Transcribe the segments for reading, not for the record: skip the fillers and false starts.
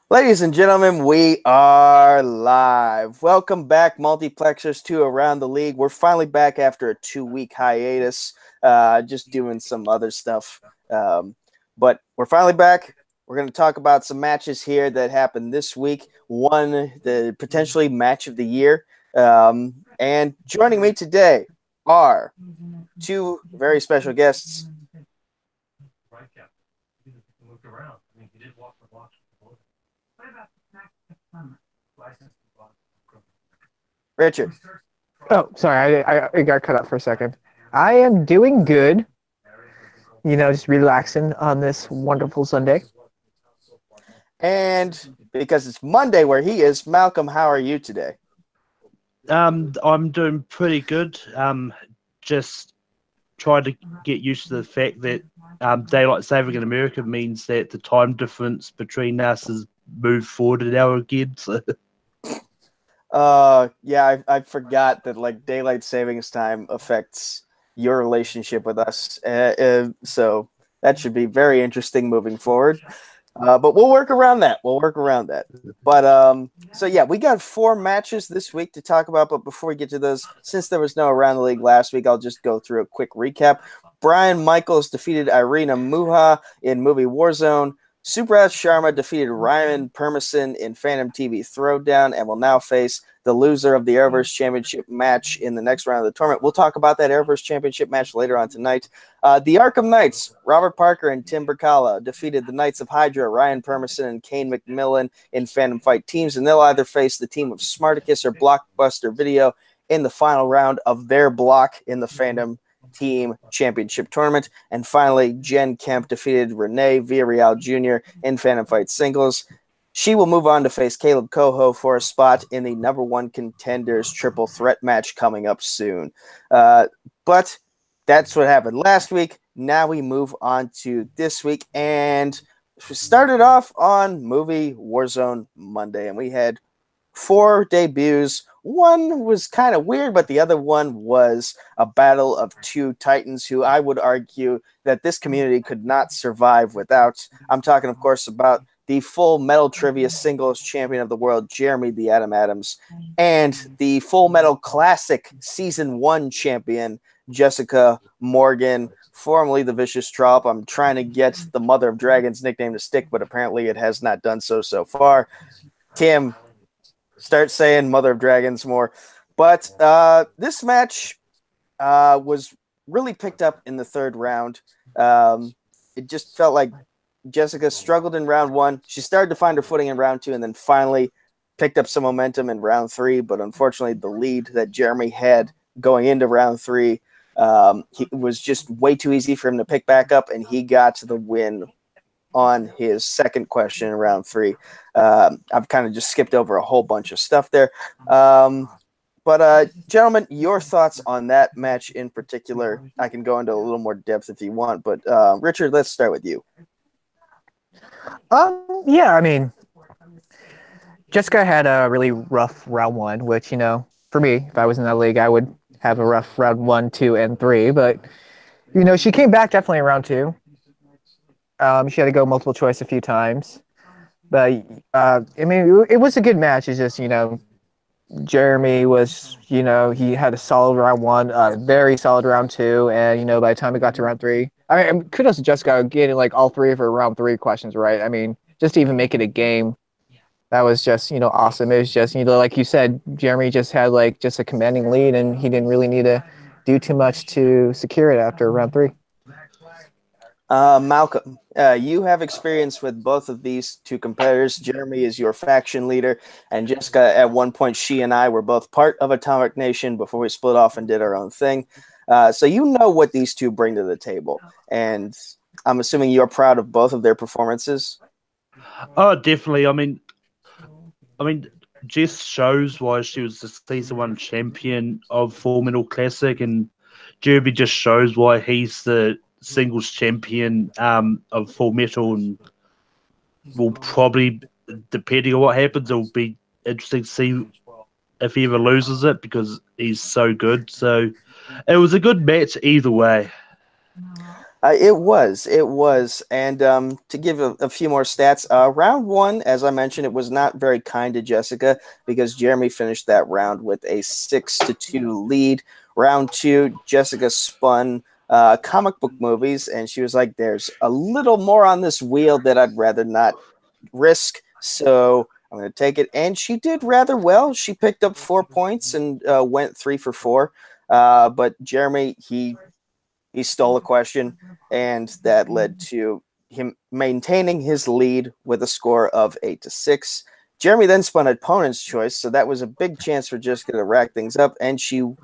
Ladies and gentlemen, we are live. Welcome back, Multiplexers, to Around the League. We're finally back after a 2-week hiatus, just doing some other stuff. But we're finally back. We're going to talk about some matches here that happened this week. One, the potentially match of the year. And joining me today are two very special guests. Richard. Oh, sorry, I got cut out for a second. I am doing good. Just relaxing on this wonderful Sunday. And because it's Monday where he is, Malcolm, how are you today? I'm doing pretty good. Just trying to get used to the fact that daylight saving in America means that the time difference between us has moved forward an hour again. So. Yeah, I forgot that like daylight savings time affects your relationship with us. So that should be very interesting moving forward. But we'll work around that. But so yeah, we got 4 matches this week to talk about. But before we get to those, since there was no Around the League last week, I'll just go through a quick recap. Brian Michaels defeated Irina Muha in movie Warzone. Subraj Sharma defeated Ryan Permison in Fandom TV Throwdown and will now face the loser of the Arrowverse Championship match in the next round of the tournament. We'll talk about that Arrowverse Championship match later on tonight. The Arkham Knights, Robert Parker and Tim Bercala, defeated the Knights of Hydra, Ryan Permison and Kane McMillan in Fandom Fight teams, and they'll either face the team of Smarticus or Blockbuster Video in the final round of their block in the Fandom Team Championship Tournament. And finally, Jen Kemp defeated Renee Villarreal Jr. in Phantom Fight Singles. She will move on to face Caleb Coho for a spot in the number 1 contenders triple threat match coming up soon. But that's what happened last week. Now we move on to this week. And we started off on movie Warzone Monday, and we had 4 debuts. One was kind of weird, but the other one was a battle of 2 titans who I would argue that this community could not survive without. I'm talking, of course, about the Full Metal Trivia Singles Champion of the World, Jeremy the Atom Adams, and the Full Metal Classic Season 1 Champion, Jessica Morgan, formerly the Vicious Trollop. I'm trying to get the Mother of Dragons nickname to stick, but apparently it has not done so far. Tim, start saying Mother of Dragons more. But this match was really picked up in the 3rd round. It just felt like Jessica struggled in round 1. She started to find her footing in round 2 and then finally picked up some momentum in round 3. But unfortunately, the lead that Jeremy had going into round 3 it was just way too easy for him to pick back up, and he got the win on his second question in round 3. I've kind of just skipped over a whole bunch of stuff there. But gentlemen, your thoughts on that match in particular? I can go into a little more depth if you want, but Richard, let's start with you. Yeah, I mean, Jessica had a really rough round 1, which, for me, if I was in that league, I would have a rough round 1, 2, and 3. But, she came back definitely in round 2. She had to go multiple choice a few times. But, I mean, it was a good match. It's just, Jeremy was, he had a solid round 1, a very solid round 2. And, by the time it got to round 3, I mean, kudos to Jessica getting like all 3 of her round 3 questions right. I mean, just to even make it a game, that was just, awesome. It was just, like you said, Jeremy just had like just a commanding lead, and he didn't really need to do too much to secure it after round 3. Malcolm, you have experience with both of these 2 competitors. Jeremy is your faction leader, and Jessica, at one point, she and I were both part of Atomic Nation before we split off and did our own thing. So you know what these 2 bring to the table, and I'm assuming you're proud of both of their performances. Oh, definitely. I mean, Jess shows why she was the Season 1 champion of Full Metal Classic, and Jeremy just shows why he's the singles champion of Full Metal, and will probably, depending on what happens, it'll be interesting to see if he ever loses it because he's so good. So it was a good match either way. It was. And to give a few more stats, round one, as I mentioned, it was not very kind to Jessica because Jeremy finished that round with a 6-2 lead. Round two, Jessica spun comic book movies, and she was like, there's a little more on this wheel that I'd rather not risk, so I'm going to take it. And she did rather well. She picked up 4 points and went 3 for 4. But Jeremy, he stole a question, and that led to him maintaining his lead with a score of 8-6. Jeremy then spun opponent's choice, so that was a big chance for Jessica to rack things up, and she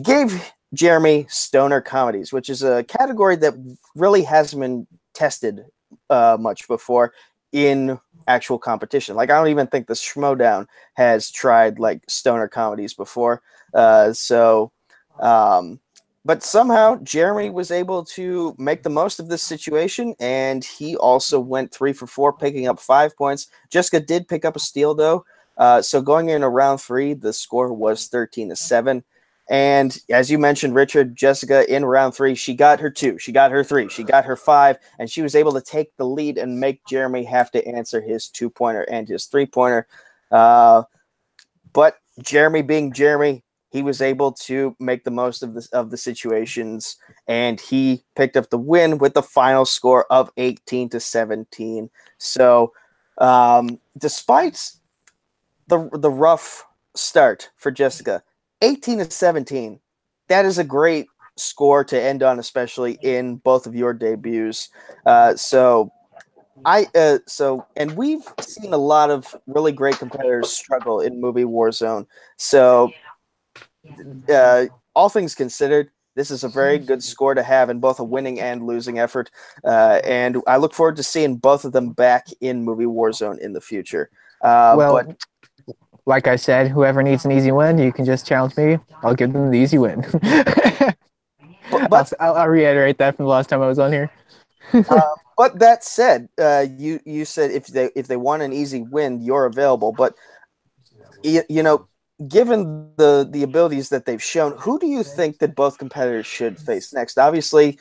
gave Jeremy stoner comedies, which is a category that really hasn't been tested much before in actual competition. Like, I don't even think the Schmodown has tried like stoner comedies before. But somehow Jeremy was able to make the most of this situation, and he also went 3 for 4, picking up 5 points. Jessica did pick up a steal, though. So going into round 3, the score was 13-7. And as you mentioned, Richard, Jessica in round 3, she got her 2, she got her 3, she got her 5, and she was able to take the lead and make Jeremy have to answer his 2-pointer and his 3-pointer. But Jeremy being Jeremy, he was able to make the most of the situations, and he picked up the win with the final score of 18-17. So, despite the rough start for Jessica, 18-17, that is a great score to end on, especially in both of your debuts. And we've seen a lot of really great competitors struggle in movie Warzone. So, all things considered, this is a very good score to have in both a winning and losing effort. And I look forward to seeing both of them back in movie Warzone in the future. Like I said, whoever needs an easy win, you can just challenge me. I'll give them the easy win. But I'll reiterate that from the last time I was on here. But that said, you said if they want an easy win, you're available. But you know, given the abilities that they've shown, who do you think that both competitors should face next? Obviously,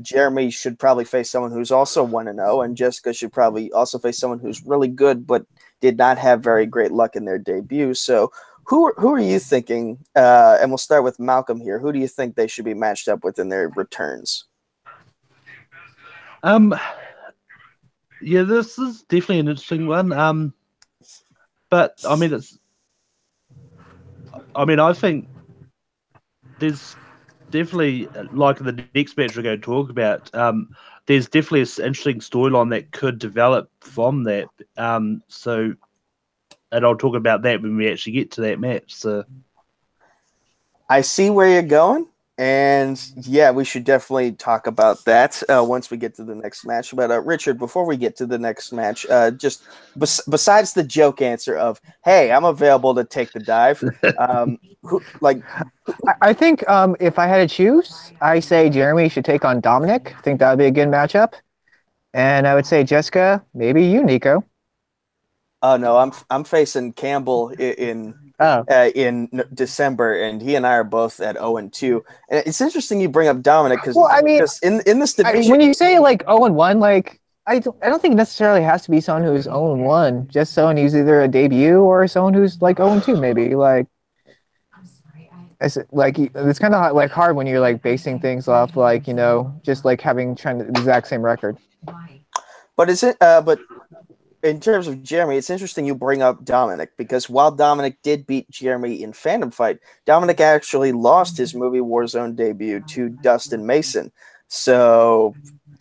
Jeremy should probably face someone who's also 1-0, and Jessica should probably also face someone who's really good but did not have very great luck in their debut. So who are you thinking? And we'll start with Malcolm here. Who do you think they should be matched up with in their returns? Yeah, this is definitely an interesting one. But I think there's definitely, like the next match we're going to talk about, there's definitely an interesting storyline that could develop from that. And I'll talk about that when we actually get to that match. So I see where you're going, and yeah, we should definitely talk about that once we get to the next match. But Richard, before we get to the next match, just besides the joke answer of "Hey, I'm available to take the dive," I think if I had to choose, I say Jeremy should take on Dominic. I think that would be a good matchup. And I would say Jessica, maybe you, Nico. Oh no, I'm facing Campbell in December, and he and I are both at 0-2. And it's interesting you bring up Dominic because in this division, when you say like 0-1, like I don't think it necessarily has to be someone who's 0-1. Just someone who's either a debut or someone who's like 0-2, maybe. Like it's kind of like hard when you're like basing things off like, you know, just like trying the exact same record. But is it? But in terms of Jeremy, it's interesting you bring up Dominic, because while Dominic did beat Jeremy in Fandom Fight, Dominic actually lost his movie Warzone debut to Dustin Mason. So,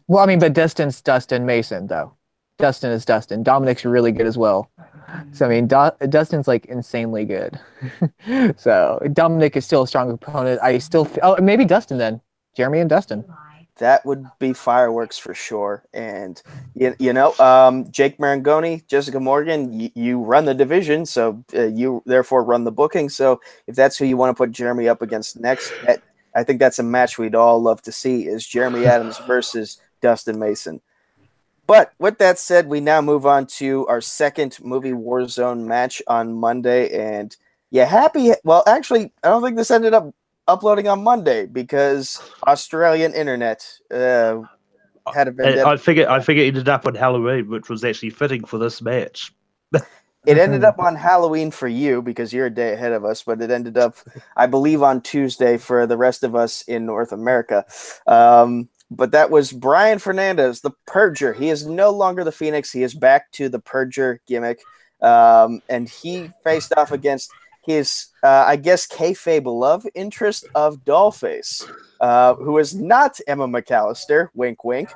well, I mean, but Dustin's Dustin Mason though. Dustin is Dustin. Dominic's really good as well. So I mean, Dustin's like insanely good. So Dominic is still a strong opponent. Maybe Dustin then. Jeremy and Dustin. That would be fireworks for sure. And, Jake Marangoni, Jessica Morgan, you run the division, so you therefore run the booking. So if that's who you want to put Jeremy up against next, I think that's a match we'd all love to see, is Jeremy Adams versus Dustin Mason. But with that said, we now move on to our second movie Warzone match on Monday. And yeah, well, actually, I don't think this ended up uploading on Monday because Australian internet had a vendetta. I figure it ended up on Halloween, which was actually fitting for this match. It ended up on Halloween for you because you're a day ahead of us, but it ended up, I believe, on Tuesday for the rest of us in North America. But that was Brian Fernandez, the Purger. He is no longer the Phoenix. He is back to the Purger gimmick. And he faced off against his, I guess, kayfabe love interest of Dollface, who is not Emma McAllister, wink, wink.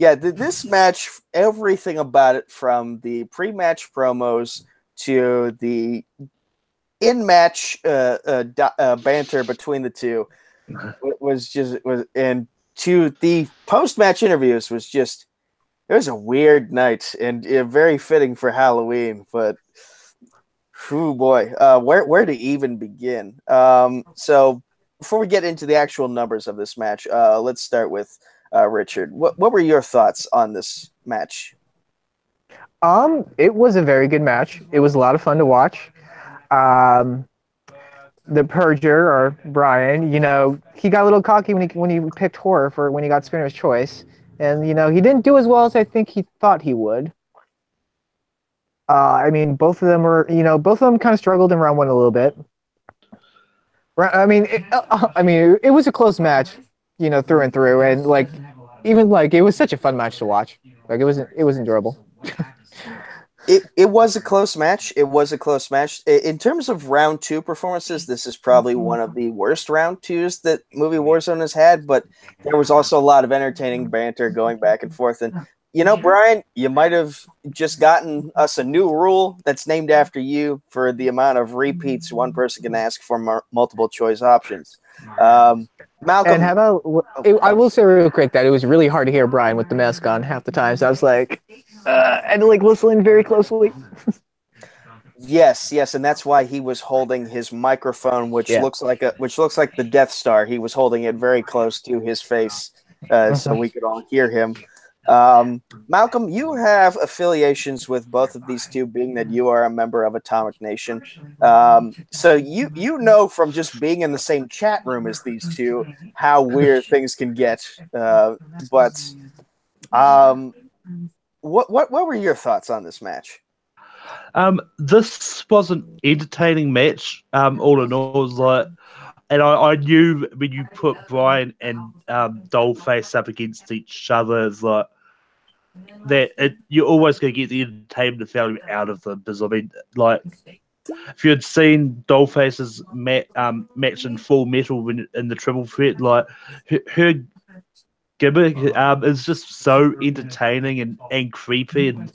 Yeah, this match, everything about it, from the pre-match promos to the in-match banter between the two, and to the post-match interviews it was a weird night and very fitting for Halloween. But, oh boy, where to even begin? So before we get into the actual numbers of this match, let's start with Richard. What were your thoughts on this match? It was a very good match. It was a lot of fun to watch. The Purger, or Brian, he got a little cocky when he picked horror for when he got Spinner's Choice, and he didn't do as well as I think he thought he would. I mean, both of them kind of struggled in round one a little bit. It was a close match, through and through, and it was such a fun match to watch. It was enjoyable. It was a close match. It was a close match. In terms of round two performances, this is probably one of the worst round twos that movie Warzone has had, but there was also a lot of entertaining banter going back and forth. And, Brian, you might have just gotten us a new rule that's named after you for the amount of repeats one person can ask for multiple choice options. Malcolm. And how about, I will say real quick that it was really hard to hear Brian with the mask on half the time, so I was and whistling very closely. Yes, and that's why he was holding his microphone, which looks like the Death Star. He was holding it very close to his face, so we could all hear him. Malcolm, you have affiliations with both of these two, being that you are a member of Atomic Nation. So you know from just being in the same chat room as these two how weird things can get. What were your thoughts on this match? This was an entertaining match. All in all, and I knew when you put Brian and Dollface up against each other, you're always going to get the entertainment value out of them. Because if you had seen Dollface's match in Full Metal in the Triple Threat, her gimmick is just so entertaining and creepy, and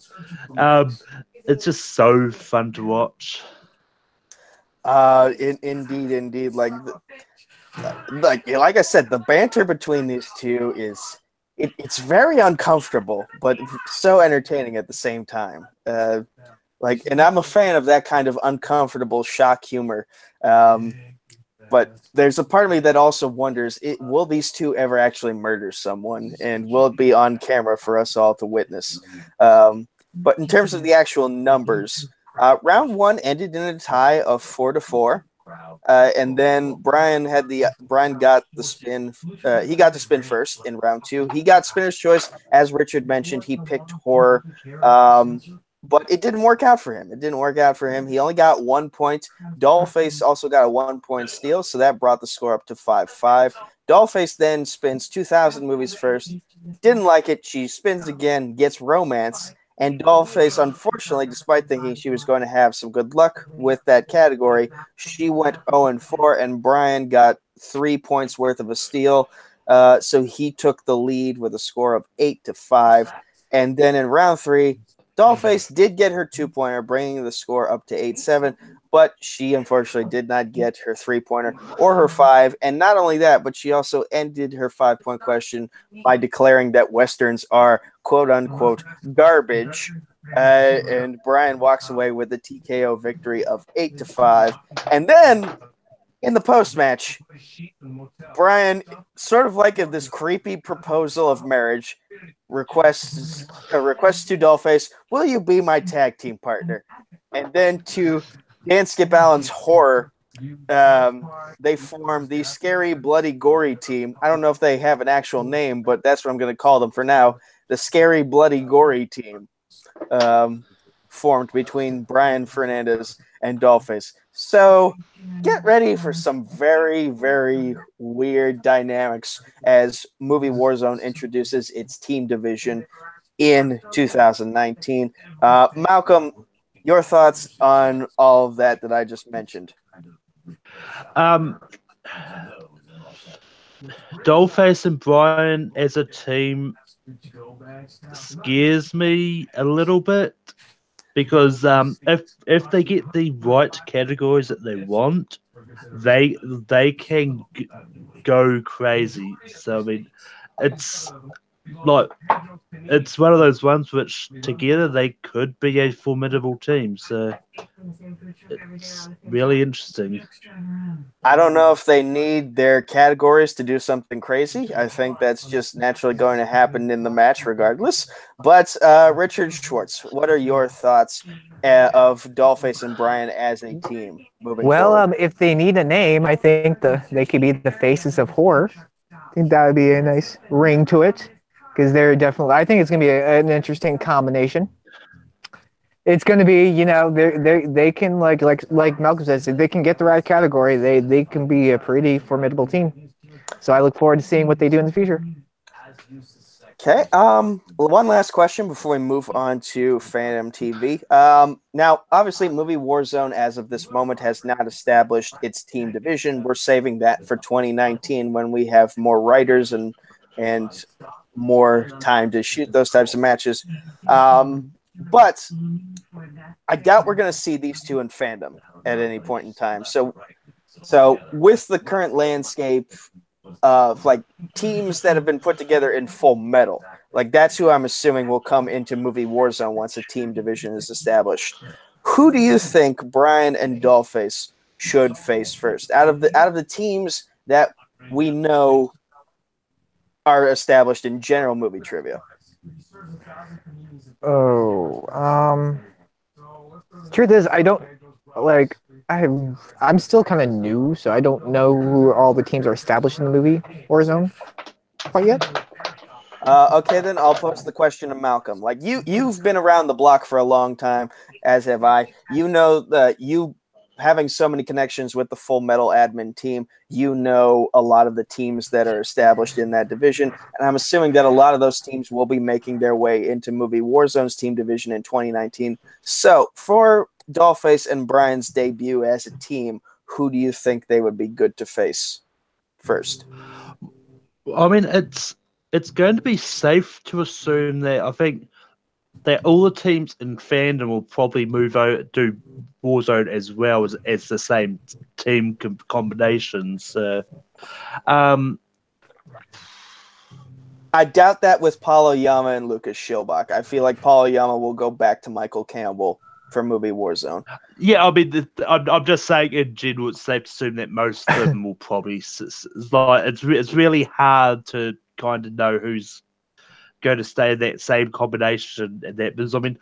it's just so fun to watch. Indeed. Like I said, the banter between these two it's very uncomfortable, but so entertaining at the same time. And I'm a fan of that kind of uncomfortable shock humor. But there's a part of me that also wonders, will these two ever actually murder someone, and will it be on camera for us all to witness? But in terms of the actual numbers, round one ended in a tie of 4-4. And then Brian got the spin. He got the spin first in round two. He got Spinner's Choice, as Richard mentioned. He picked horror, but it didn't work out for him. He only got 1 point. Dollface also got a 1 point steal, so that brought the score up to 5-5. Dollface then spins 2,000 movies first. Didn't like it. She spins again, gets Romance. And Dollface, unfortunately, despite thinking she was going to have some good luck with that category, she went 0-4, and Brian got 3 points worth of a steal. So he took the lead with a score of 8-5. And then in round three, Dollface did get her 2-pointer, bringing the score up to 8-7, but she unfortunately did not get her 3-pointer or her 5. And not only that, but she also ended her 5-point question by declaring that Westerns are quote-unquote garbage. And Brian walks away with a TKO victory of 8-5. And then in the post-match, Brian, sort of like this creepy proposal of marriage, requests to Dollface, will you be my tag team partner? And then to Dan Skip Allen's horror, they formed the Scary Bloody Gory team. I don't know if they have an actual name, but that's what I'm going to call them for now. The Scary Bloody Gory team, formed between Brian Fernandez and Dollface. So get ready for some very, very weird dynamics as Movie Warzone introduces its team division in 2019. Malcolm, your thoughts on all of that I just mentioned? Dollface and Brian as a team scares me a little bit because if they get the right categories that they want, they can go crazy. So I mean, it's like it's one of those ones which together they could be a formidable team. So it's really interesting. I don't know if they need their categories to do something crazy. I think that's just naturally going to happen in the match regardless. But Richard Schwartz, what are your thoughts of Dollface and Brian as a team moving forward? If they need a name, I think they could be the Faces of Horror. I think that would be a nice ring to it because they're definitely. I think it's going to be an interesting combination. It's going to be, they can like Malcolm says, if they can get the right category, they can be a pretty formidable team. So I look forward to seeing what they do in the future. Okay. One last question before we move on to Fandom TV. Now, obviously, Movie Warzone, as of this moment, has not established its team division. We're saving that for 2019 when we have more writers and more time to shoot those types of matches. But I doubt we're going to see these two in Fandom at any point in time. So with the current landscape of like teams that have been put together in Full Metal, like that's who I'm assuming will come into Movie Warzone once a team division is established. Who do you think Brian and Dollface should face first out of the teams that we know are established in general movie trivia? Truth is, I don't like. I'm still kind of new, so I don't know who all the teams are established in the movie Warzone quite yet. Okay, then I'll pose the question to Malcolm. Like you've been around the block for a long time, as have I. You know that you having so many connections with the Full Metal admin team, you know a lot of the teams that are established in that division, and I'm assuming that a lot of those teams will be making their way into Movie Warzone's team division in 2019. So, for Dollface and Brian's debut as a team, who do you think they would be good to face first? I mean, it's going to be safe to assume that I think that all the teams in Fandom will probably move over do Warzone as well as the same team combinations. I doubt that with Paulo Yama and Lucas Schilbach. I feel like Paulo Yama will go back to Michael Campbell for Movie Warzone. Yeah, I mean, I'm just saying in general, it's safe to assume that most of them will probably. It's really hard to kind of know who's going to stay in that same combination and that, because I mean,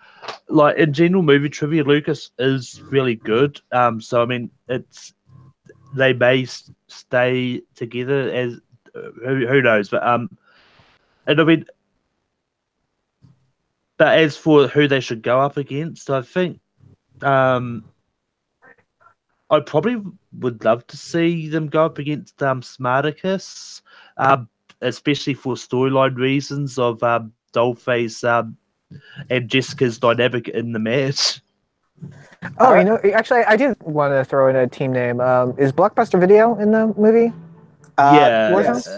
like in general movie trivia, Lucas is really good. So I mean, they may stay together as who knows, but and I mean, but as for who they should go up against, I think I probably would love to see them go up against Smarticus. Especially for storyline reasons of Dollface and Jessica's dynamic in the match. Oh, actually, I did want to throw in a team name. Is Blockbuster Video in the movie? Yes.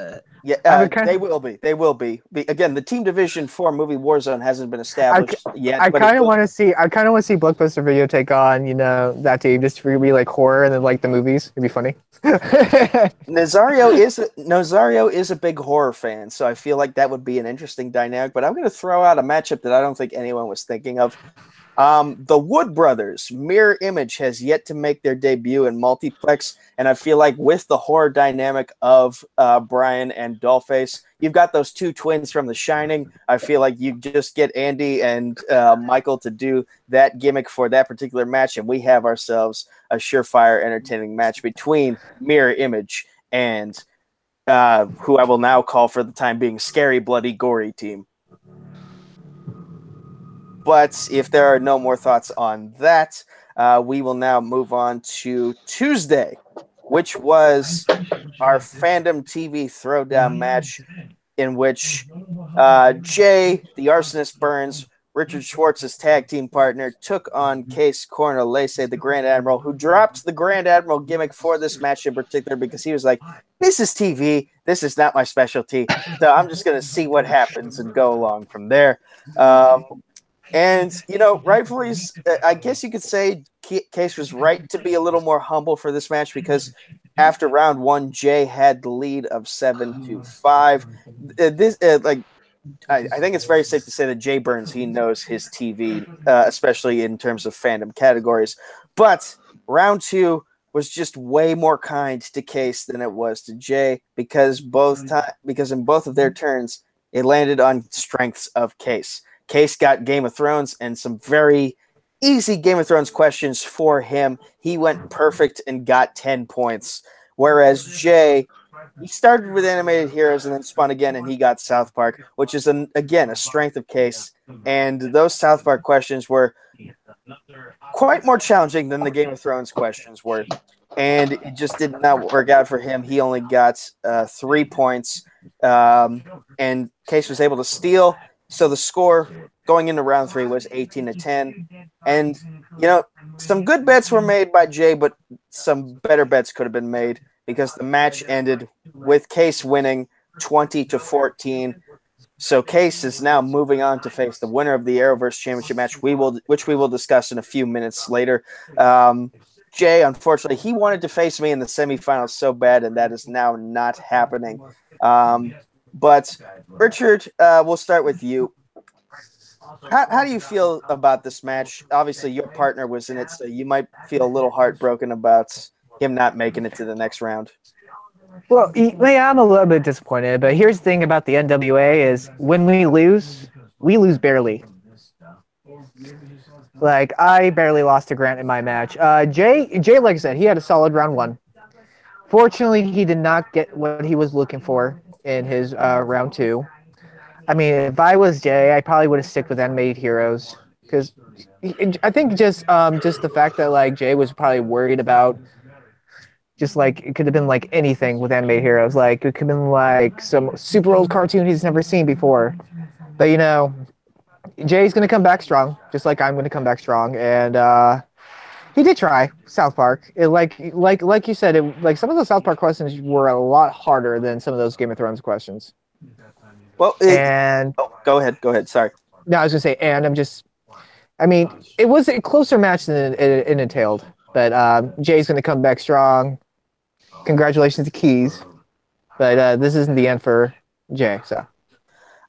They will be. They will be. Again, the team division for Movie Warzone hasn't been established yet. I kind of want to see. I kind of want to see Blockbuster Video take on, that team just to be like horror and then like the movies. It'd be funny. Nazario is a big horror fan, so I feel like that would be an interesting dynamic. But I'm going to throw out a matchup that I don't think anyone was thinking of. The Wood Brothers, Mirror Image, has yet to make their debut in Multiplex, and I feel like with the horror dynamic of Brian and Dollface, you've got those two twins from The Shining. I feel like you just get Andy and Michael to do that gimmick for that particular match, and we have ourselves a surefire, entertaining match between Mirror Image and who I will now call for the time being Scary, Bloody, Gory Team. But if there are no more thoughts on that, we will now move on to Tuesday, which was our Fandom TV Throwdown match in which Jay, the Arsonist Burnz, Richard Schwartz's tag team partner, took on Kees Cornelisse, the Grand Admiral, who dropped the Grand Admiral gimmick for this match in particular because he was like, this is TV. This is not my specialty. So I'm just going to see what happens and go along from there. And, you know, rightfully, I guess you could say Kees was right to be a little more humble for this match because after round one, Jay had the lead of 7-5. I think it's very safe to say that Jay Burnz, he knows his TV, especially in terms of fandom categories. But round two was just way more kind to Kees than it was to Jay because in both of their turns, it landed on strengths of Kees. Kees got Game of Thrones and some very easy Game of Thrones questions for him. He went perfect and got 10 points. Whereas Jay, he started with Animated Heroes and then spun again and he got South Park, which is, again, a strength of Kees. And those South Park questions were quite more challenging than the Game of Thrones questions were. And it just did not work out for him. He only got 3 points. And Kees was able to steal. So the score going into round three was 18-10. And, you know, some good bets were made by Jay, but some better bets could have been made because the match ended with Kees winning 20-14. So Kees is now moving on to face the winner of the Arrowverse Championship match, which we will discuss in a few minutes later. Jay, unfortunately, he wanted to face me in the semifinals so bad, and that is now not happening. But Richard, we'll start with you. How do you feel about this match? Obviously, your partner was in it, so you might feel a little heartbroken about him not making it to the next round. Well, yeah, I'm a little bit disappointed, but here's the thing about the NWA is when we lose barely. Like, I barely lost to Grant in my match. Jay, like I said, he had a solid round one. Fortunately, he did not get what he was looking for in his round two. I mean, if I was Jay, I probably would have stuck with Animated Heroes because I think just the fact that like Jay was probably worried about just like it could have been like anything with Animated Heroes, like it could have been like some super old cartoon he's never seen before. But you know, Jay's gonna come back strong, just like I'm gonna come back strong, and he did try South Park. Like you said, like some of the South Park questions were a lot harder than some of those Game of Thrones questions. Well, go ahead. Sorry. No, I was gonna say, and I mean, it was a closer match than it entailed. But Jay's gonna come back strong. Congratulations to Kees. But this isn't the end for Jay. So.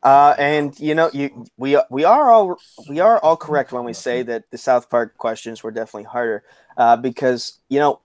And you know, we are all correct when we say that the South Park questions were definitely harder, because you know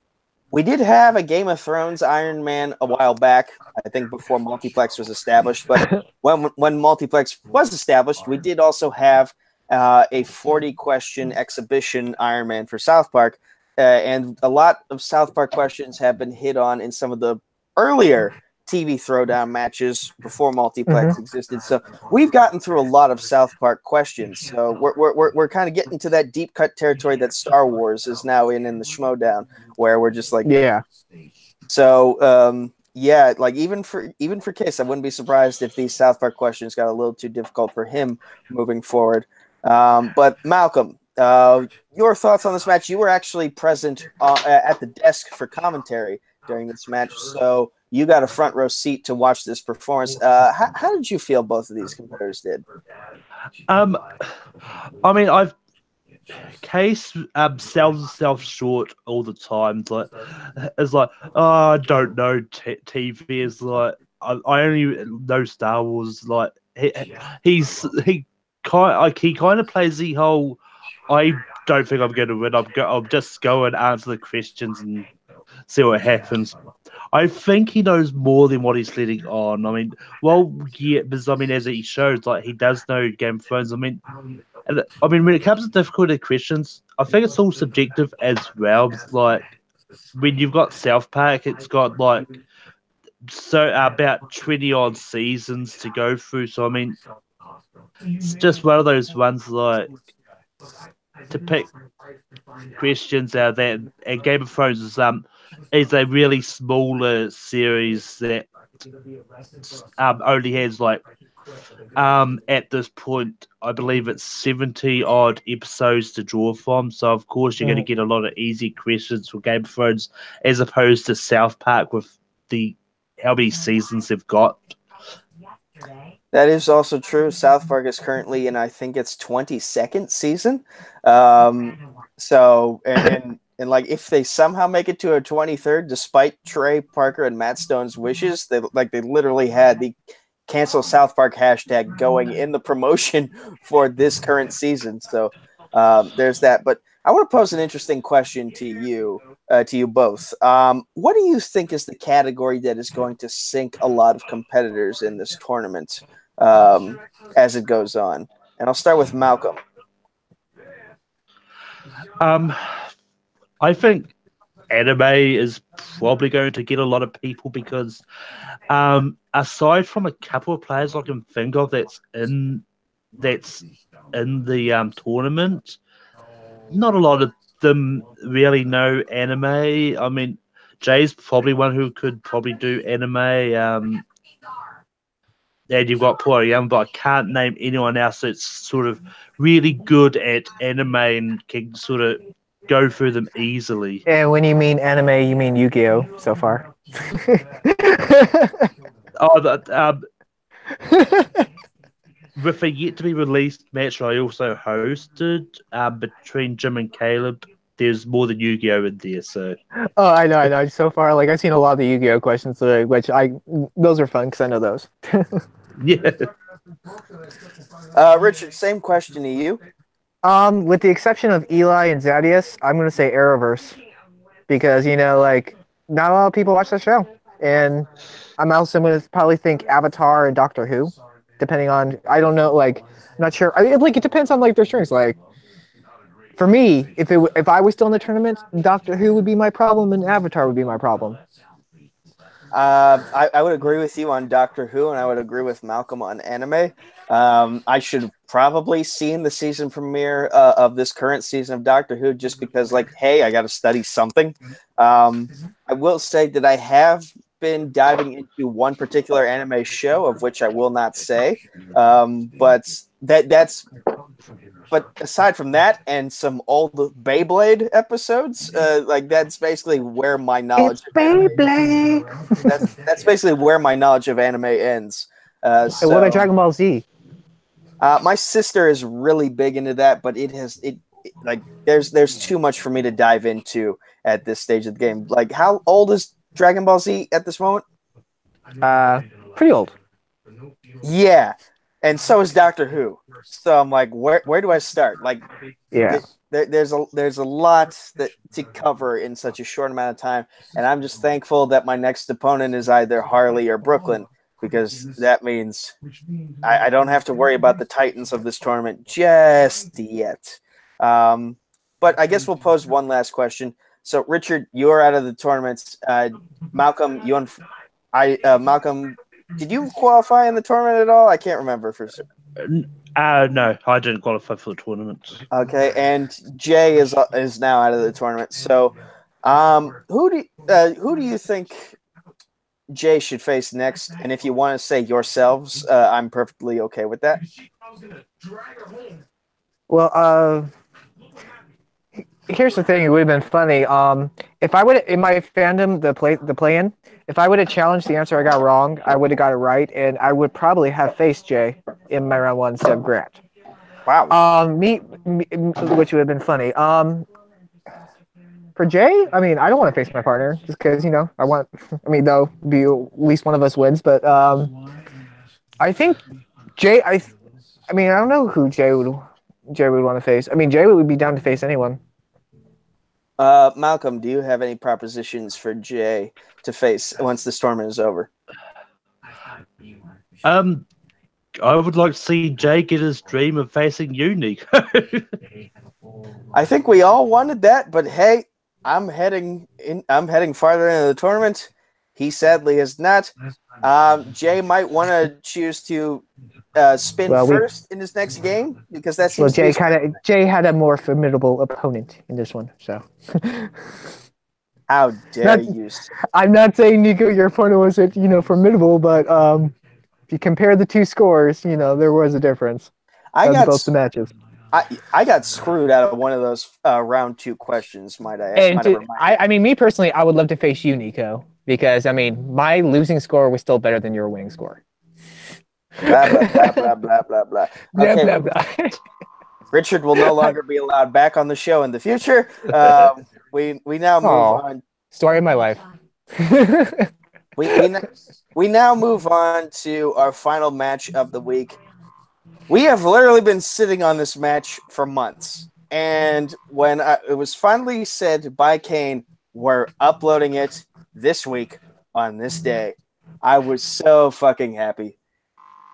we did have a Game of Thrones Iron Man a while back. I think before Multiplex was established, but when Multiplex was established, we did also have a 40-question exhibition Iron Man for South Park, and a lot of South Park questions have been hit on in some of the earlier TV Throwdown matches before Multiplex existed. So we've gotten through a lot of South Park questions. So we're kind of getting to that deep cut territory that Star Wars is now in the Schmodown, where we're just like, yeah. So yeah, like even for Kees, I wouldn't be surprised if these South Park questions got a little too difficult for him moving forward. But Malcolm, your thoughts on this match? You were actually present at the desk for commentary during this match, so you got a front row seat to watch this performance. How did you feel both of these competitors did? I mean, Kees sells himself short all the time. It's like, oh, I don't know. TV is like, I only know Star Wars. Like he kind of plays the whole, I don't think I'm going to win. I'll just go and answer the questions and see what happens. I think he knows more than what he's letting on. I mean, well, yeah, because I mean, as he shows, like he does know Game of Thrones. I mean, when it comes to difficult questions, I think it's all subjective as well. It's like when you've got South Park, it's got like about 20 odd seasons to go through. So I mean, it's just one of those ones like to pick questions out there. And Game of Thrones is a really smaller series that only has like at this point I believe it's 70 odd episodes to draw from. So of course you're going to get a lot of easy questions for Game of Thrones as opposed to South Park with the how many seasons they've got. That is also true. South Park is currently in, I think it's 22nd season. So like if they somehow make it to a 23rd, despite Trey Parker and Matt Stone's wishes, they literally had the cancel South Park hashtag going in the promotion for this current season. So there's that. But I want to pose an interesting question to you both. What do you think is the category that is going to sink a lot of competitors in this tournament as it goes on? And I'll start with Malcolm. I think anime is probably going to get a lot of people because aside from a couple of players I can think of that's in the tournament, not a lot of them really know anime. I mean, Jay's probably one who could probably do anime. And you've got Paul Young, but I can't name anyone else that's sort of really good at anime and can sort of go through them easily. And when you mean anime, you mean Yu-Gi-Oh! So far. With a yet to be released match I also hosted between Jim and Caleb, there's more than Yu-Gi-Oh! In there. So. Oh, I know. So far, like I've seen a lot of the Yu-Gi-Oh! Questions, which those are fun because I know those. Yeah. Richard, same question to you. With the exception of Eli and Zaddeus, I'm going to say Arrowverse because like not a lot of people watch that show, and I'm also going to probably think Avatar and Doctor Who, depending on I don't know, like not sure. It depends on like their strengths. Like for me, if I was still in the tournament, Doctor Who would be my problem, and Avatar would be my problem. I would agree with you on Doctor Who, and I would agree with Malcolm on anime. I should have probably seen the season premiere of this current season of Doctor Who just because, like, hey, I got to study something. I will say that I have been diving into one particular anime show, of which I will not say, But aside from that and some old Beyblade episodes, like that's basically where my knowledge. It's Beyblade. That's basically where my knowledge of anime ends. So what about Dragon Ball Z? My sister is really big into that, but there's too much for me to dive into at this stage of the game. Like, how old is Dragon Ball Z at this moment? Pretty old. Yeah. And so is Doctor Who. So I'm like, where do I start? Like, yeah, there's a lot to cover in such a short amount of time, and I'm just thankful that my next opponent is either Harley or Brooklyn, because that means I don't have to worry about the Titans of this tournament just yet. But I guess we'll pose one last question. So, Richard, you're out of the tournament. Malcolm, Malcolm. Did you qualify in the tournament at all? I can't remember for sure. No, I didn't qualify for the tournament. Okay, and Jay is now out of the tournament. So, who do you think Jay should face next? And if you want to say yourselves, I'm perfectly okay with that. Well, here's the thing. It would have been funny. If I would in my fandom the play-in, if I would have challenged the answer I got wrong, I would have got it right, and I would probably have faced Jay in my round one instead of Grant. Wow. Me, which would have been funny. For Jay, I mean, I don't want to face my partner just because they'll be at least one of us wins, but I think Jay. I mean, I don't know who Jay would Jay would want to face. I mean, Jay would be down to face anyone. Malcolm, do you have any propositions for Jay to face once this tournament is over? I would like to see Jay get his dream of facing you, Nico. I think we all wanted that, but hey, I'm heading farther into the tournament. He sadly is not. Jay might want to choose to spin first in his next game because that seems. Well, Jay had a more formidable opponent in this one, so. How dare you? I'm not saying, Nico, your opponent wasn't, formidable, but if you compare the two scores, there was a difference. Both the matches. I got screwed out of one of those round 2 questions, might I ask? I mean, me personally, I would love to face you, Nico, because, I mean, my losing score was still better than your winning score. Blah, blah, blah, blah, blah, blah. Okay. Blah, blah, blah. Richard will no longer be allowed back on the show in the future. We now move on. Story of my life. We now move on to our final match of the week. We have literally been sitting on this match for months. And when it was finally said by Kane, we're uploading it this week on this day, I was so fucking happy.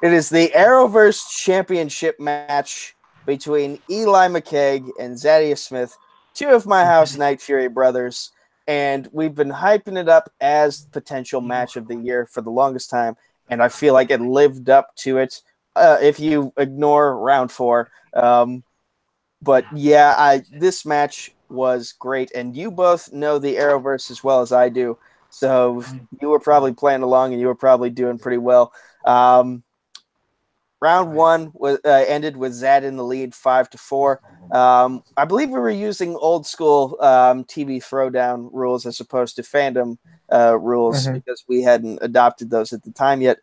It is the Arrowverse Championship match between Eli McCaig and Zaddeus Smith, 2 of my house Night Fury brothers. And we've been hyping it up as potential match of the year for the longest time. And I feel like it lived up to it. If you ignore round 4. But yeah, this match was great. And you both know the Arrowverse as well as I do. So you were probably playing along and you were probably doing pretty well. Round 1 ended with Zad in the lead 5-4. I believe we were using old school TV Throwdown rules as opposed to Fandom rules because we hadn't adopted those at the time yet.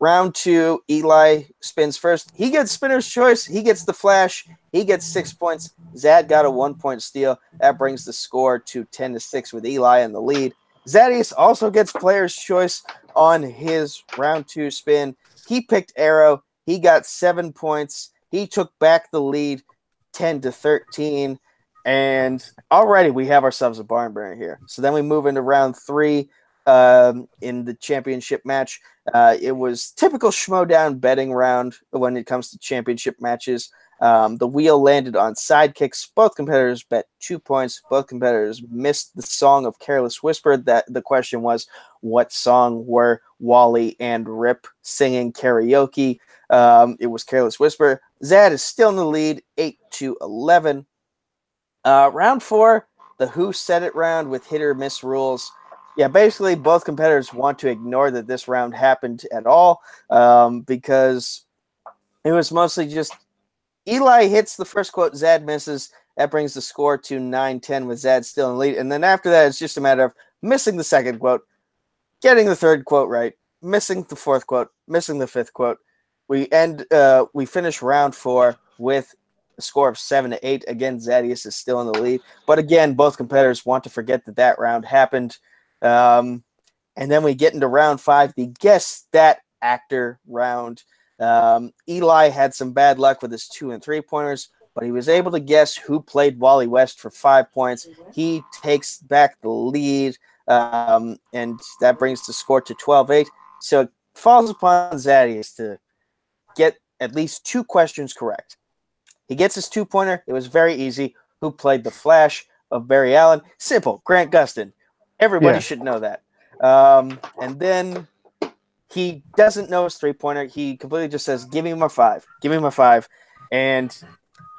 Round 2, Eli spins first. He gets spinner's choice. He gets the flash. He gets 6 points. Zad got a 1-point steal. That brings the score to 10-6 with Eli in the lead. Zaddeus also gets player's choice on his round 2 spin. He picked Arrow. He got 7 points. He took back the lead 10-13. And already we have ourselves a barn burner here. So then we move into round 3 in the championship match. It was typical Schmodown betting round when it comes to championship matches. The wheel landed on sidekicks. Both competitors bet 2 points. Both competitors missed the song of Careless Whisper. That the question was, what song were Wally and Rip singing karaoke? It was Careless Whisper. Zad is still in the lead, 8-11. Round 4, the Who Said It round with hit or miss rules. Yeah, basically both competitors want to ignore that this round happened at all because it was mostly just Eli hits the first quote, Zad misses. That brings the score to 9-10 with Zad still in the lead. And then after that, it's just a matter of missing the second quote, getting the third quote right, missing the fourth quote, missing the fifth quote. We finish round 4 with a score of 7-8. Again, Zaddeus is still in the lead. But again, both competitors want to forget that round happened. And then we get into round 5, the Guess That Actor round. Eli had some bad luck with his 2 and 3 pointers, but he was able to guess who played Wally West for 5 points. He takes back the lead, and that brings the score to 12-8. So it falls upon Zaddeus to get at least 2 questions correct. He gets his 2-pointer. It was very easy. Who played the Flash of Barry Allen? Simple. Grant Gustin. Everybody should know that. And then he doesn't know his 3-pointer. He completely just says, give me my 5. Give me my 5. And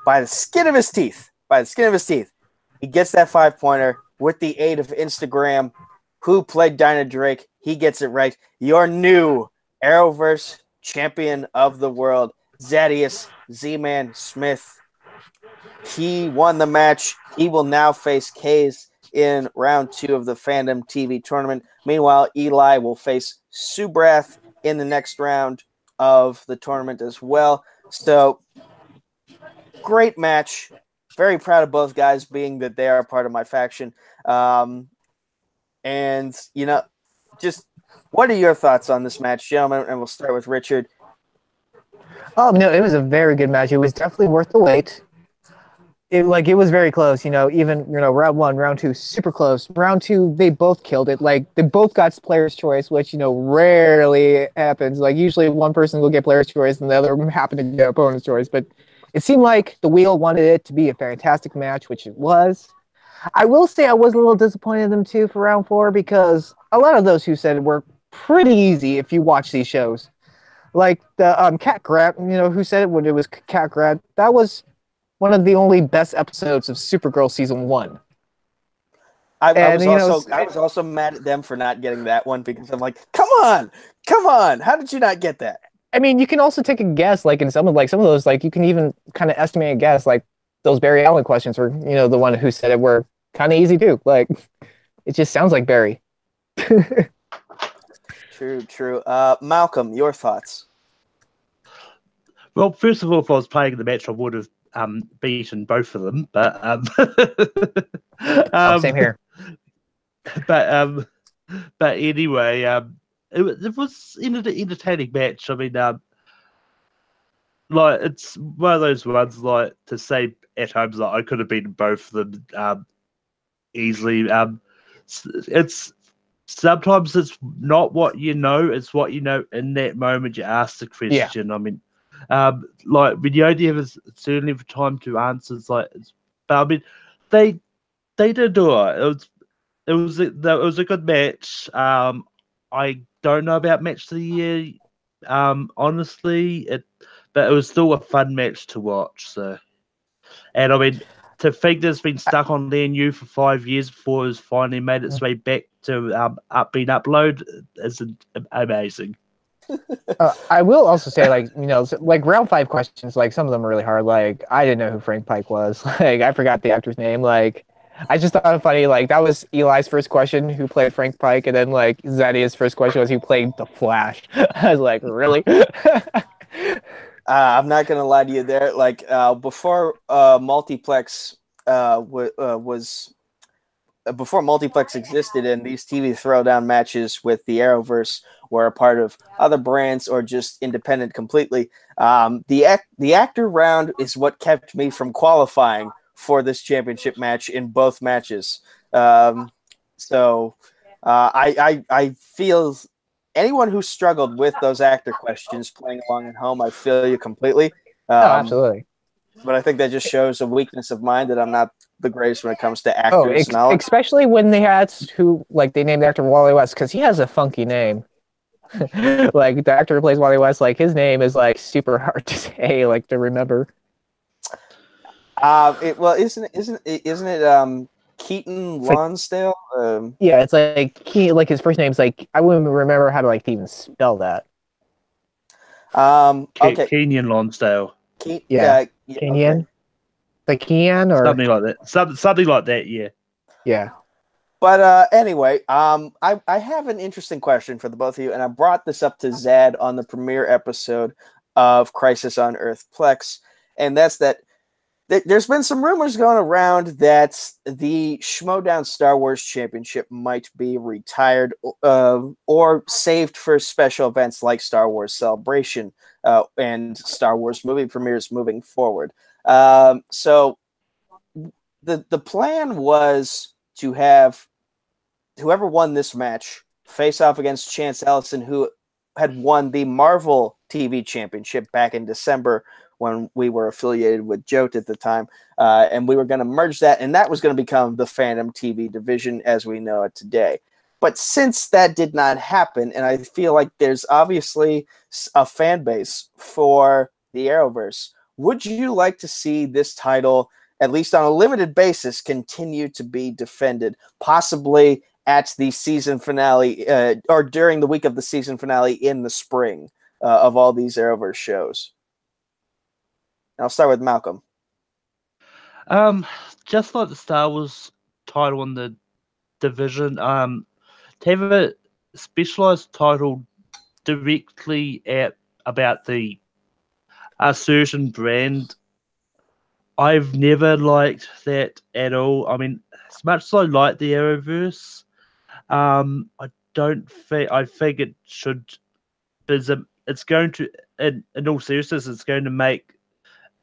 by the skin of his teeth, he gets that 5-pointer with the aid of Instagram. Who played Dinah Drake? He gets it right. Your new Arrowverse champion of the world, Zaddeus Z-Man Smith. He won the match. He will now face Kays in round 2 of the Fandom TV tournament. Meanwhile, Eli will face Subrath in the next round of the tournament as well. So, great match. Very proud of both guys, being that they are part of my faction. And, just what are your thoughts on this match, gentlemen? And we'll start with Richard. Oh no, it was a very good match. It was definitely worth the wait. It was very close, even round one, round two, super close. Round two, they both killed it. Like they both got player's choice, which rarely happens. Like usually one person will get player's choice and the other happen to get opponent's choice. But it seemed like the wheel wanted it to be a fantastic match, which it was. I will say I was a little disappointed in them too for round four because a lot of those who said it were pretty easy if you watch these shows. Like the cat grab, who said it when it was cat grab. That was one of the only best episodes of Supergirl season 1. I was also mad at them for not getting that one because I'm like, come on, how did you not get that? I mean, you can also take a guess, like in some of those, like you can even kind of estimate a guess, like those Barry Allen questions were, the one who said it were kind of easy too. Like it just sounds like Barry. True. Malcolm, your thoughts? Well, first of all, if I was playing the match, I would have beaten both of them, but same here. But anyway, it was an entertaining match. I mean, like it's one of those ones like to say at home like I could have beaten both of them easily. It's sometimes it's not what you know; it's what you know in that moment. You ask the question. Yeah. I mean. Like when you only have a certain amount of time to answer, but I mean, they did do it. It was a good match. I don't know about match of the year, honestly, but it was still a fun match to watch. So, and I mean, to think that it's been stuck on LNU for 5 years before it's finally made its way back to being uploaded is amazing. I will also say, like round 5 questions, like some of them are really hard. Like I didn't know who Frank Pike was. Like I forgot the actor's name. Like I just thought it funny. Like that was Eli's first question, who played Frank Pike, and then like Zaddeus' first question was who played the Flash. I was like, really? I'm not gonna lie to you there. Like before Multiplex was. Before Multiplex existed and these TV throwdown matches with the Arrowverse were a part of other brands or just independent completely, the actor round is what kept me from qualifying for this championship match in both matches. So I feel anyone who struggled with those actor questions playing along at home, I feel you completely. Absolutely. But I think that just shows a weakness of mine that I'm not the greatest when it comes to actors. Especially when they had they named the actor Wally West because he has a funky name. Like the actor who plays Wally West, like his name is like super hard to say, like to remember. Isn't it Keaton Lonsdale? Yeah, it's like his first name's like I wouldn't remember how to like even spell that. Okay. Kenyon Lonsdale. Kenyon. Okay. Like Kean or something like that. Something like that, yeah. Yeah. But anyway, I have an interesting question for the both of you, and I brought this up to Zad on the premiere episode of Crisis on Earthplex, and that's that there's been some rumors going around that the Schmodown Star Wars Championship might be retired or saved for special events like Star Wars Celebration and Star Wars movie premieres moving forward. So the plan was to have whoever won this match face off against Chance Ellison, who had won the Marvel TV Championship back in December when we were affiliated with Jote at the time. And we were going to merge that, and that was going to become the Fandom TV division as we know it today. But since that did not happen, and I feel like there's obviously a fan base for the Arrowverse, would you like to see this title, at least on a limited basis, continue to be defended, possibly at the season finale or during the week of the season finale in the spring of all these Arrowverse shows? And I'll start with Malcolm. Just like the Star Wars title in the division, to have a specialized title directly about the a certain brand, I've never liked that at all. I mean, as much as I like the Arrowverse, I think it should. It's going to in all seriousness, it's going to make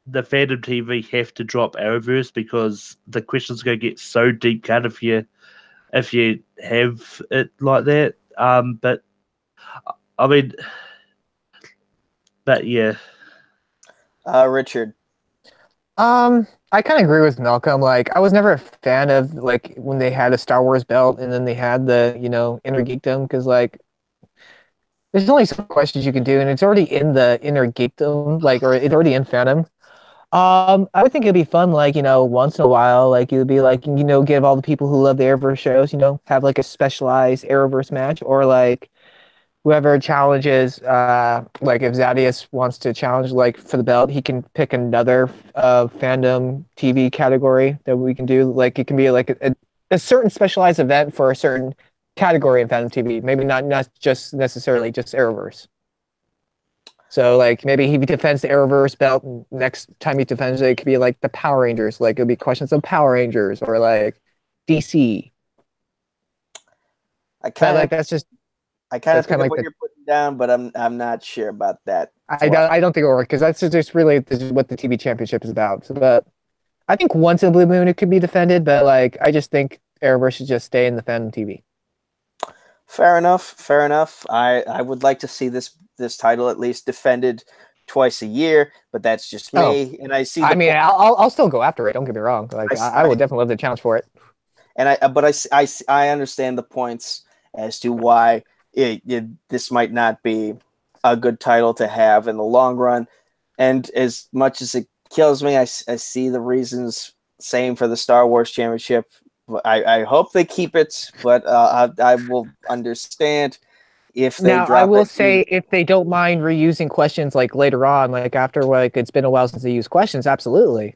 the Fandom TV have to drop Arrowverse because the questions are going to get so deep cut if you have it like that. But I mean, but yeah. Richard. I kind of agree with Malcolm. Like, I was never a fan of like when they had a Star Wars belt and then they had the inner geekdom because like there's only some questions you can do and it's already in the inner geekdom like or it's already in Phantom. I would think it'd be fun like once in a while like it would be like give all the people who love the Arrowverse shows have like a specialized Arrowverse match or like whoever challenges, like if Zaddeus wants to challenge like for the belt, he can pick another Fandom TV category that we can do. Like it can be like a certain specialized event for a certain category in Fandom TV. Maybe not just necessarily just Arrowverse. So like maybe he defends the Arrowverse belt, and next time he defends it, it could be like the Power Rangers. Like it'll be questions of Power Rangers or like DC. I kind of like that's just. I kind of think like what you're putting down, but I'm not sure about that. I don't think it will work because that's just really what the TV championship is about. So, but I think once in a blue moon it could be defended, but like I just think Arrowverse should just stay in the Fandom TV. Fair enough. Fair enough. I would like to see this title at least defended twice a year, but that's just me. And I see. I mean, I'll still go after it. Don't get me wrong. Like I would definitely love the challenge for it. And I understand the points as to why this might not be a good title to have in the long run. And as much as it kills me, I see the reasons. Same for the Star Wars Championship. I hope they keep it, but I will understand if they drop it. I will say if they don't mind reusing questions like later on, like after like it's been a while since they used questions, absolutely.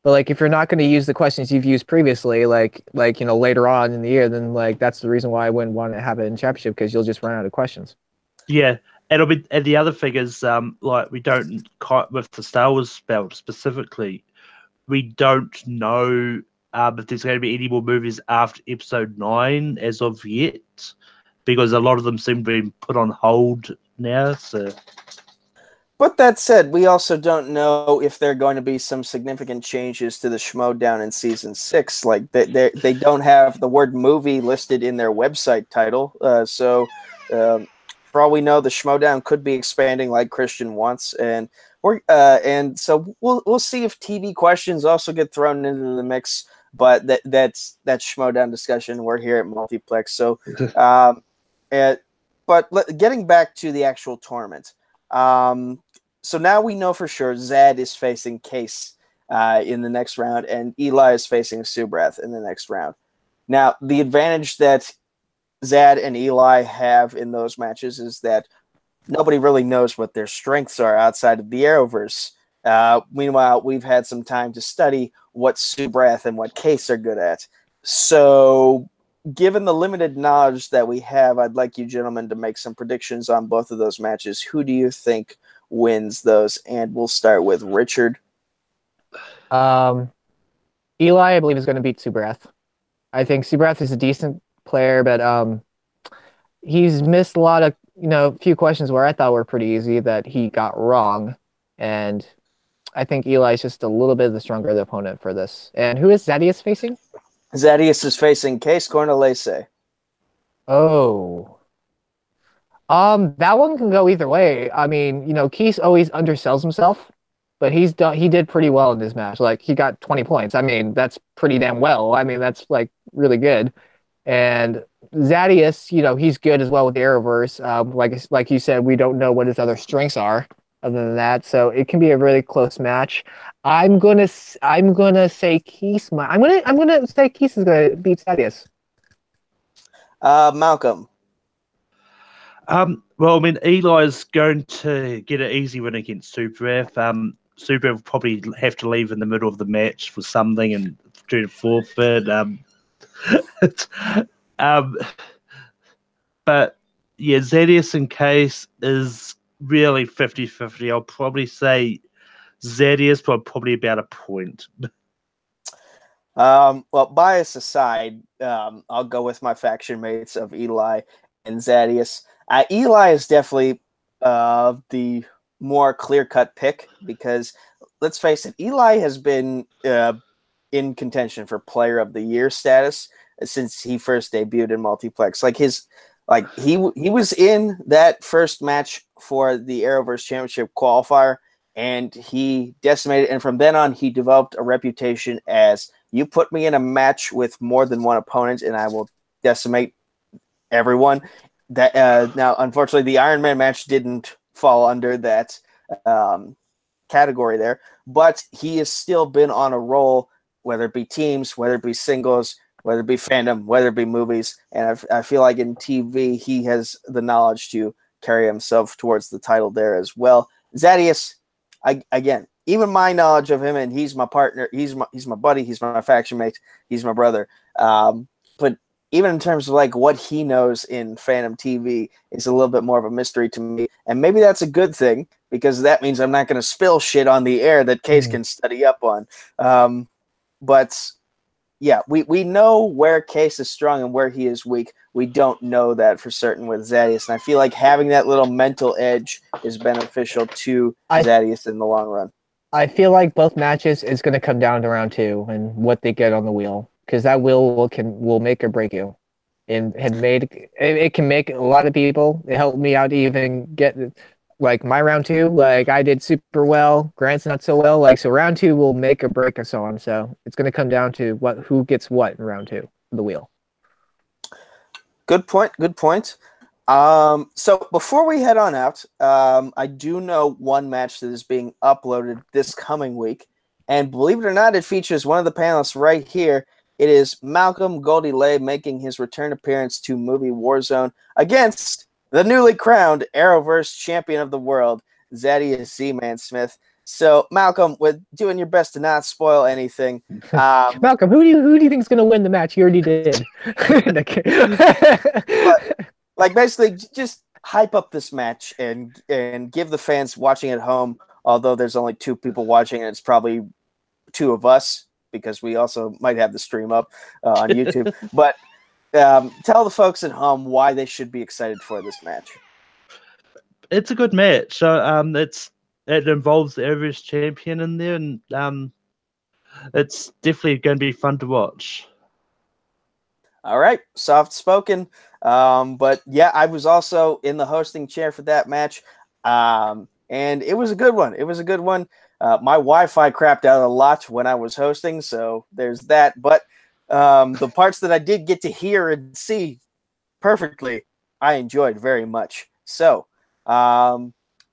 But like if you're not going to use the questions you've used previously, like later on in the year, then like that's the reason why I wouldn't want to have it in championship because you'll just run out of questions. Yeah, and the other thing is like we don't with the Star Wars belt specifically, we don't know if there's going to be any more movies after Episode 9 as of yet, because a lot of them seem to be put on hold now. So. But that said, we also don't know if there are going to be some significant changes to the Schmodown in Season 6. Like, they don't have the word movie listed in their website title. So, for all we know, the Schmodown could be expanding like Christian wants. And so we'll see if TV questions also get thrown into the mix. But that's Schmodown discussion. We're here at Multiplex. So, but getting back to the actual tournament. So now we know for sure Zad is facing Case in the next round, and Eli is facing Subrath in the next round. Now, the advantage that Zad and Eli have in those matches is that nobody really knows what their strengths are outside of the Arrowverse. Meanwhile, we've had some time to study what Subrath and what Case are good at. So, given the limited knowledge that we have, I'd like you gentlemen to make some predictions on both of those matches. Who do you think wins those? And we'll start with Richard. Eli, I believe, is going to beat Subrath. I think Subrath is a decent player, but he's missed a lot of, few questions where I thought were pretty easy that he got wrong. And I think Eli is just a little bit of the stronger opponent for this. And who is Zaddeus facing? Zaddeus is facing Kees Cornelisse. Oh. That one can go either way. I mean, Kees always undersells himself, but he did pretty well in this match. Like, he got 20 points. I mean, that's pretty damn well. I mean, that's like really good. And Zaddeus, he's good as well with the Arrowverse. Like you said, we don't know what his other strengths are other than that, so it can be a really close match. I'm gonna say Kees. I'm gonna say Kees is gonna beat Zaddeus. Malcolm. Well, I mean, Eli's going to get an easy win against Subrath. Subrath will probably have to leave in the middle of the match for something and do the forfeit. But yeah, Zaddeus in Case is really 50-50. I'll probably say Zaddeus by probably about a point. Well, bias aside, I'll go with my faction mates of Eli and Zaddeus. Eli is definitely the more clear-cut pick because let's face it, Eli has been in contention for Player of the Year status since he first debuted in Multiplex. He was in that first match for the Arrowverse Championship qualifier, and he decimated. And from then on, he developed a reputation as you put me in a match with more than one opponent, and I will decimate everyone. That now, unfortunately, the Iron Man match didn't fall under that category there, but he has still been on a roll, whether it be teams, whether it be singles, whether it be fandom, whether it be movies. And I feel like in TV, he has the knowledge to carry himself towards the title there as well. Zaddeus, again, even my knowledge of him, and he's my partner, he's my buddy, he's my faction mate, he's my brother. But even in terms of like what he knows in Fandom TV is a little bit more of a mystery to me. And maybe that's a good thing because that means I'm not going to spill shit on the air that Case can study up on. But yeah, we know where Case is strong and where he is weak. We don't know that for certain with Zaddeus. And I feel like having that little mental edge is beneficial to Zaddeus in the long run. I feel like both matches is going to come down to round 2 and what they get on the wheel. Because that will make or break you. And it can make a lot of people. It helped me out to even get like my round 2. Like I did super well. Grant's not so well. Like so round 2 will make or break us on. So it's gonna come down to who gets what in round 2 of the wheel. Good point. Good point. So before we head on out, I do know one match that is being uploaded this coming week. And believe it or not, it features one of the panelists right here. It is Malcolm Goldie Lay making his return appearance to movie Warzone against the newly crowned Arrowverse Champion of the World, Zaddeus Z-Man Smith. So, Malcolm, with doing your best to not spoil anything. Malcolm, who do you think is going to win the match? You already did. But, basically, just hype up this match and give the fans watching at home, although there's only 2 people watching, and it's probably 2 of us, because we also might have the stream up on YouTube. But tell the folks at home why they should be excited for this match. It's a good match. So it involves the Arrowverse Champion in there, and it's definitely going to be fun to watch. All right, soft spoken. But yeah, I was also in the hosting chair for that match, and it was a good one. It was a good one. My Wi-Fi crapped out a lot when I was hosting, so there's that. But the parts that I did get to hear and see perfectly, I enjoyed very much. So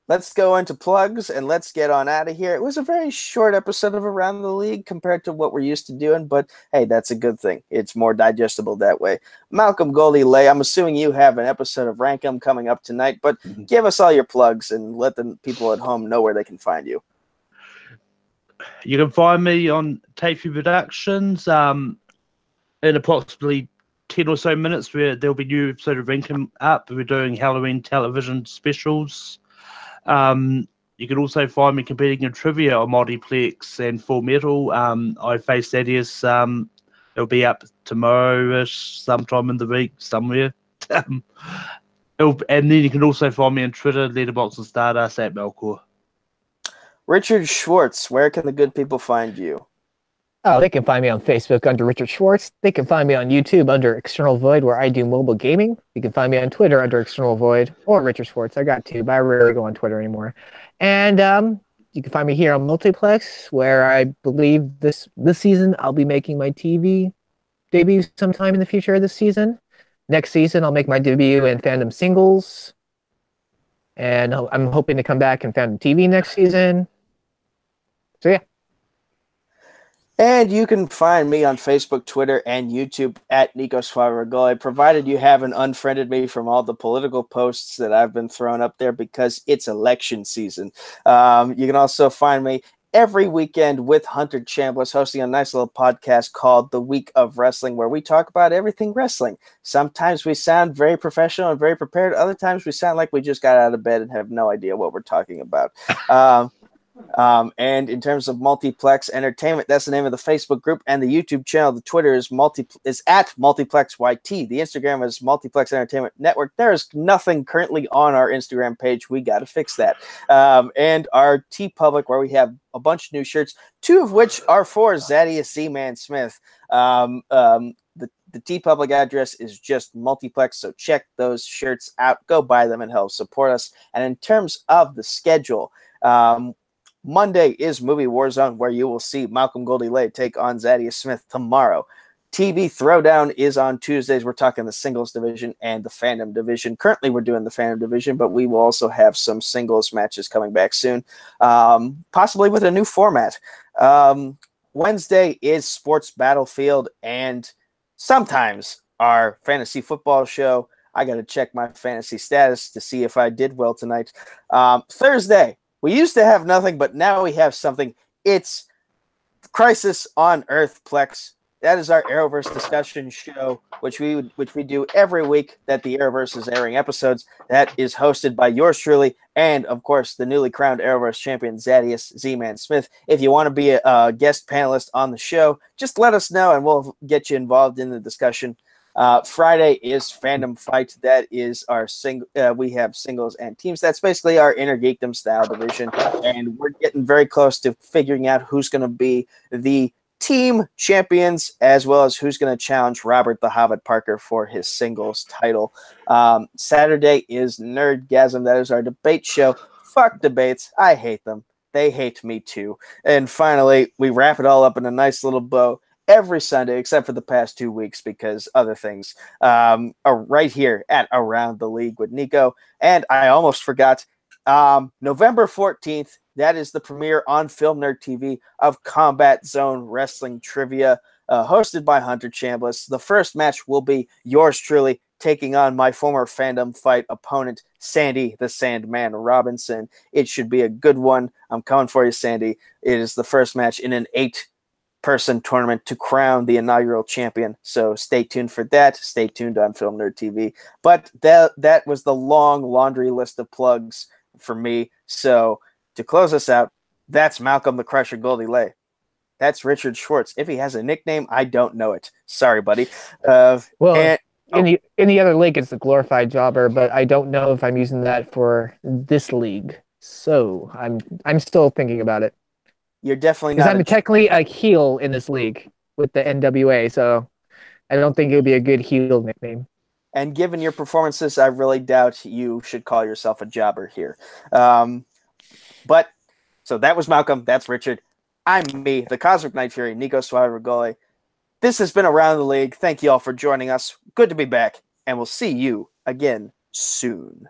let's go into plugs and let's get on out of here. It was a very short episode of Around the League compared to what we're used to doing, but hey, that's a good thing. It's more digestible that way. Malcolm Goldie Lay, I'm assuming you have an episode of Rankum coming up tonight, but give us all your plugs and let the people at home know where they can find you. You can find me on Tapey Productions in approximately 10 or so minutes where there'll be a new episode of Rankum up. We're doing Halloween television specials. You can also find me competing in trivia on Multiplex and Full Metal. I face Zaddeus. It'll be up tomorrow-ish, sometime in the week, somewhere. And then you can also find me on Twitter, Letterboxd and Stardust at Melkor. Richard Schwartz, where can the good people find you? Oh, they can find me on Facebook under Richard Schwartz. They can find me on YouTube under External Void, where I do mobile gaming. You can find me on Twitter under External Void or Richard Schwartz. I got 2, but I rarely go on Twitter anymore. And you can find me here on Multiplex, where I believe this season I'll be making my TV debut sometime in the future this season. Next season, I'll make my debut in Fandom Singles. And I'm hoping to come back in Fandom TV next season. So, yeah. And you can find me on Facebook, Twitter, and YouTube at Nico Suave Regoli, provided you haven't unfriended me from all the political posts that I've been throwing up there because it's election season. You can also find me every weekend with Hunter Chambliss hosting a nice little podcast called The Week of Wrestling, where we talk about everything wrestling. Sometimes we sound very professional and very prepared. Other times we sound like we just got out of bed and have no idea what we're talking about. And in terms of Multiplex Entertainment, that's the name of the Facebook group and the YouTube channel. The Twitter is at Multiplex YT. The Instagram is Multiplex Entertainment Network. There is nothing currently on our Instagram page. We got to fix that. And our TeePublic, where we have a bunch of new shirts, 2 of which are for Zaddeus Z-Man Smith. The TeePublic address is just Multiplex, so check those shirts out. Go buy them and help support us. And in terms of the schedule, Monday is Movie Warzone, where you will see Malcolm Goldie Lay take on Zaddeus Smith tomorrow. TV Throwdown is on Tuesdays. We're talking the singles division and the fandom division. Currently, we're doing the fandom division, but we will also have some singles matches coming back soon, possibly with a new format. Wednesday is Sports Battlefield, and sometimes our fantasy football show. I got to check my fantasy status to see if I did well tonight. Thursday, we used to have nothing, but now we have something. It's Crisis on Earthplex. That is our Arrowverse discussion show, which we do every week that the Arrowverse is airing episodes. That is hosted by yours truly and, of course, the newly crowned Arrowverse champion, Zaddeus Z-Man Smith. If you want to be a guest panelist on the show, just let us know and we'll get you involved in the discussion. Friday is Fandom Fight. That is our we have singles and teams. That's basically our Inner Geekdom style division, and we're getting very close to figuring out who's going to be the team champions, as well as who's going to challenge Robert the Hobbit Parker for his singles title. Saturday is Nerdgasm. That is our debate show. Fuck debates. I hate them. They hate me too. And finally, we wrap it all up in a nice little bow every Sunday, except for the past 2 weeks because other things, are right here at Around the League with Nico. And I almost forgot, November 14th, that is the premiere on Film Nerd TV of Combat Zone Wrestling Trivia, hosted by Hunter Chambliss. The first match will be yours truly taking on my former Fandom Fight opponent, Sandy the Sandman Robinson. It should be a good one. I'm coming for you, Sandy. It is the first match in an 8-person tournament to crown the inaugural champion. So stay tuned for that. Stay tuned on Film Nerd TV. But that was the long laundry list of plugs for me. So to close us out, that's Malcolm the Crusher Goldie Lay. That's Richard Schwartz. If he has a nickname, I don't know it. Sorry, buddy. In the other league, it's the Glorified Jobber, but I don't know if I'm using that for this league. So I'm still thinking about it. You're definitely not. Because I'm technically a heel in this league with the NWA, so I don't think it would be a good heel nickname. And given your performances, I really doubt you should call yourself a jobber here. But so that was Malcolm. That's Richard. I'm me, the Cosmic Night Fury, Nico Suave Regoli. This has been Around the League. Thank you all for joining us. Good to be back, and we'll see you again soon.